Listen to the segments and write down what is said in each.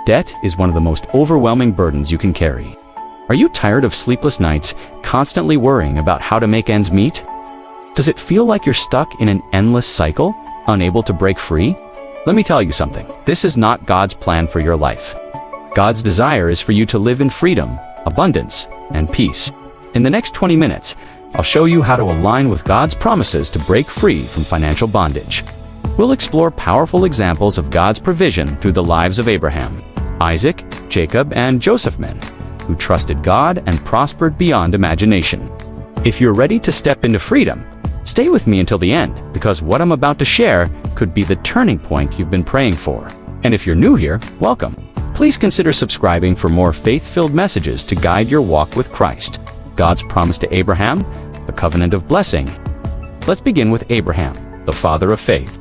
Debt is one of the most overwhelming burdens you can carry. Are you tired of sleepless nights, constantly worrying about how to make ends meet? Does it feel like you're stuck in an endless cycle, unable to break free? Let me tell you something. This is not God's plan for your life. God's desire is for you to live in freedom, abundance, and peace. In the next 20 minutes, I'll show you how to align with God's promises to break free from financial bondage. We'll explore powerful examples of God's provision through the lives of Abraham, Isaac, Jacob, and Joseph, men who trusted God and prospered beyond imagination. If you're ready to step into freedom, stay with me until the end, because what I'm about to share could be the turning point you've been praying for. And if you're new here, welcome. Please consider subscribing for more faith-filled messages to guide your walk with Christ. God's promise to Abraham, a covenant of blessing. Let's begin with Abraham, the father of faith.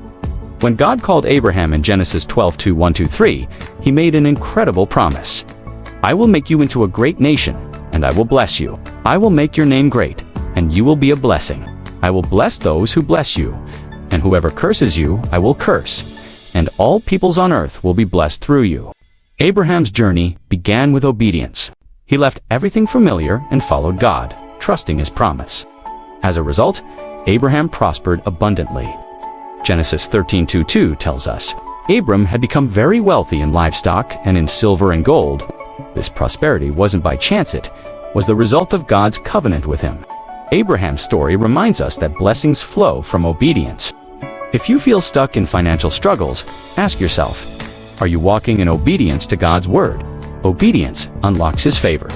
When God called Abraham in Genesis 12:1-3, he made an incredible promise. I will make you into a great nation, and I will bless you. I will make your name great, and you will be a blessing. I will bless those who bless you, and whoever curses you, I will curse, and all peoples on earth will be blessed through you. Abraham's journey began with obedience. He left everything familiar and followed God, trusting his promise. As a result, Abraham prospered abundantly. Genesis 13:2 tells us, Abram had become very wealthy in livestock and in silver and gold. This prosperity wasn't by chance, it was the result of God's covenant with him. Abraham's story reminds us that blessings flow from obedience. If you feel stuck in financial struggles, ask yourself, are you walking in obedience to God's word? Obedience unlocks his favor.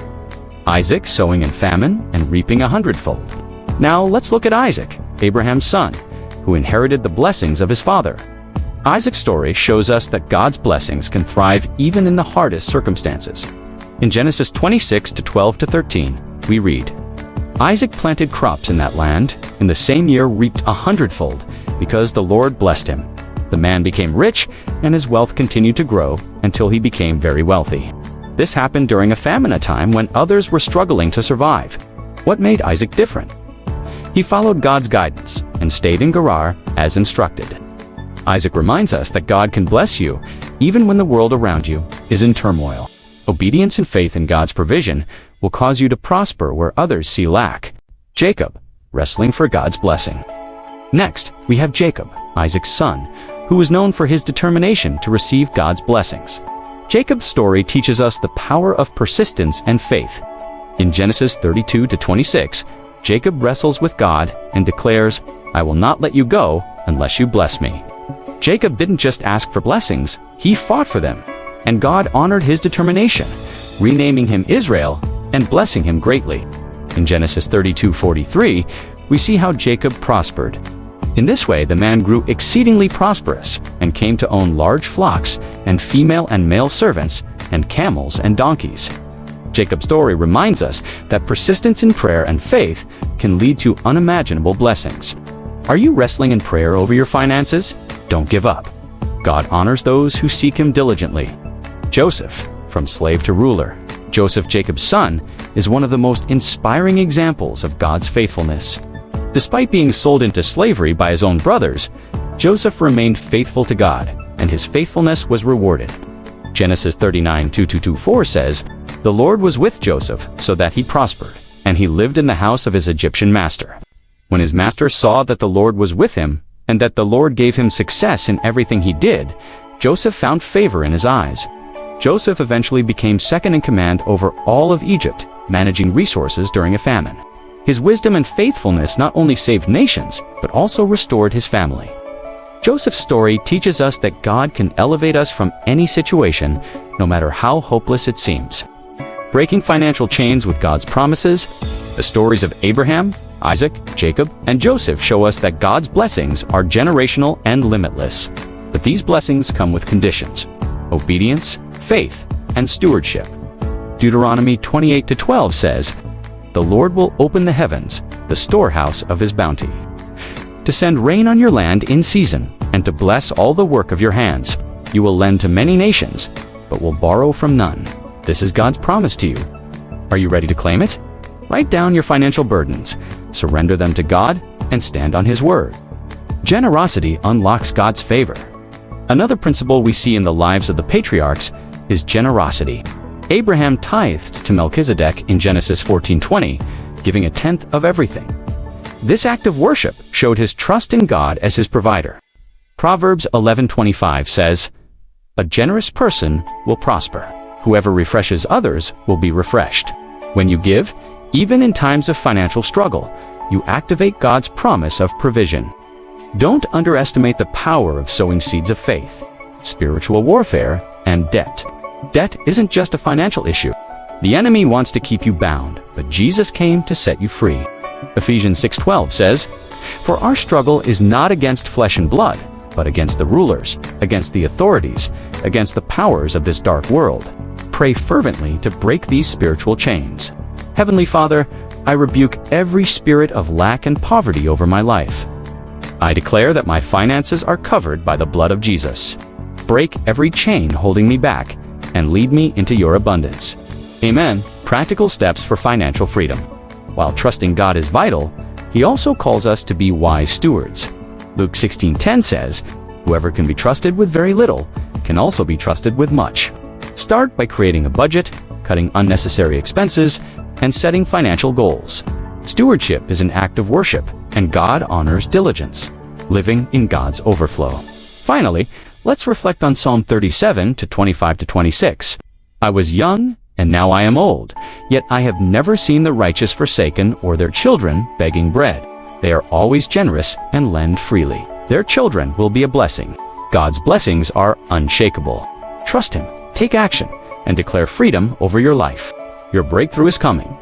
Isaac sowing in famine and reaping 100-fold. Now let's look at Isaac, Abraham's son, who inherited the blessings of his father. Isaac's story shows us that God's blessings can thrive even in the hardest circumstances. In Genesis 26:12-13, we read, Isaac planted crops in that land, in the same year reaped 100-fold, because the Lord blessed him. The man became rich, and his wealth continued to grow until he became very wealthy. This happened during a famine, a time when others were struggling to survive. What made Isaac different? He followed God's guidance and stayed in Gerar as instructed. Isaac reminds us that God can bless you even when the world around you is in turmoil. Obedience and faith in God's provision will cause you to prosper where others see lack. Jacob, wrestling for God's blessing. Next, we have Jacob, Isaac's son, who was known for his determination to receive God's blessings. Jacob's story teaches us the power of persistence and faith. In Genesis 32-26, Jacob wrestles with God and declares, I will not let you go unless you bless me. Jacob didn't just ask for blessings, he fought for them. And God honored his determination, renaming him Israel and blessing him greatly. In Genesis 32:43, we see how Jacob prospered. In this way, the man grew exceedingly prosperous and came to own large flocks and female and male servants and camels and donkeys. Jacob's story reminds us that persistence in prayer and faith can lead to unimaginable blessings. Are you wrestling in prayer over your finances? Don't give up. God honors those who seek him diligently. Joseph, from slave to ruler. Joseph, Jacob's son, is one of the most inspiring examples of God's faithfulness. Despite being sold into slavery by his own brothers, Joseph remained faithful to God, and his faithfulness was rewarded. Genesis 39:2-4 says, The Lord was with Joseph so that he prospered, and he lived in the house of his Egyptian master. When his master saw that the Lord was with him, and that the Lord gave him success in everything he did, Joseph found favor in his eyes. Joseph eventually became second in command over all of Egypt, managing resources during a famine. His wisdom and faithfulness not only saved nations, but also restored his family. Joseph's story teaches us that God can elevate us from any situation, no matter how hopeless it seems. Breaking financial chains with God's promises, the stories of Abraham, Isaac, Jacob, and Joseph show us that God's blessings are generational and limitless. But these blessings come with conditions: obedience, faith, and stewardship. Deuteronomy 28:12 says, The Lord will open the heavens, the storehouse of his bounty, to send rain on your land in season, and to bless all the work of your hands. You will lend to many nations, but will borrow from none. This is God's promise to you. Are you ready to claim it? Write down your financial burdens, surrender them to God, and stand on his word. Generosity unlocks God's favor. Another principle we see in the lives of the patriarchs is generosity. Abraham tithed to Melchizedek in Genesis 14:20, giving a tenth of everything. This act of worship showed his trust in God as his provider. Proverbs 11:25 says, "A generous person will prosper. Whoever refreshes others will be refreshed." When you give, even in times of financial struggle, you activate God's promise of provision. Don't underestimate the power of sowing seeds of faith, spiritual warfare, and debt. Debt isn't just a financial issue. The enemy wants to keep you bound, but Jesus came to set you free. Ephesians 6:12 says, "For our struggle is not against flesh and blood, but against the rulers, against the authorities, against the powers of this dark world." Pray fervently to break these spiritual chains. Heavenly Father, I rebuke every spirit of lack and poverty over my life. I declare that my finances are covered by the blood of Jesus. Break every chain holding me back and lead me into your abundance. Amen. Practical steps for financial freedom. While trusting God is vital, He also calls us to be wise stewards. Luke 16:10 says, "Whoever can be trusted with very little can also be trusted with much." Start by creating a budget, cutting unnecessary expenses, and setting financial goals. Stewardship is an act of worship, and God honors diligence, living in God's overflow. Finally, let's reflect on Psalm 37:25-26. "I was young, and now I am old, yet I have never seen the righteous forsaken or their children begging bread. They are always generous and lend freely. Their children will be a blessing." God's blessings are unshakable. Trust Him, take action, and declare freedom over your life. Your breakthrough is coming.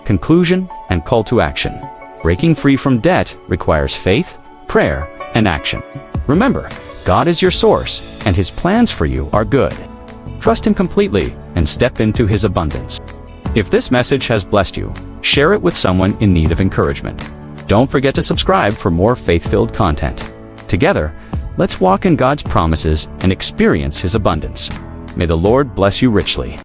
Conclusion and call to action. Breaking free from debt requires faith, prayer, and action. Remember, God is your source, and His plans for you are good. Trust Him completely and step into His abundance. If this message has blessed you, share it with someone in need of encouragement. Don't forget to subscribe for more faith-filled content. Together, let's walk in God's promises and experience His abundance. May the Lord bless you richly.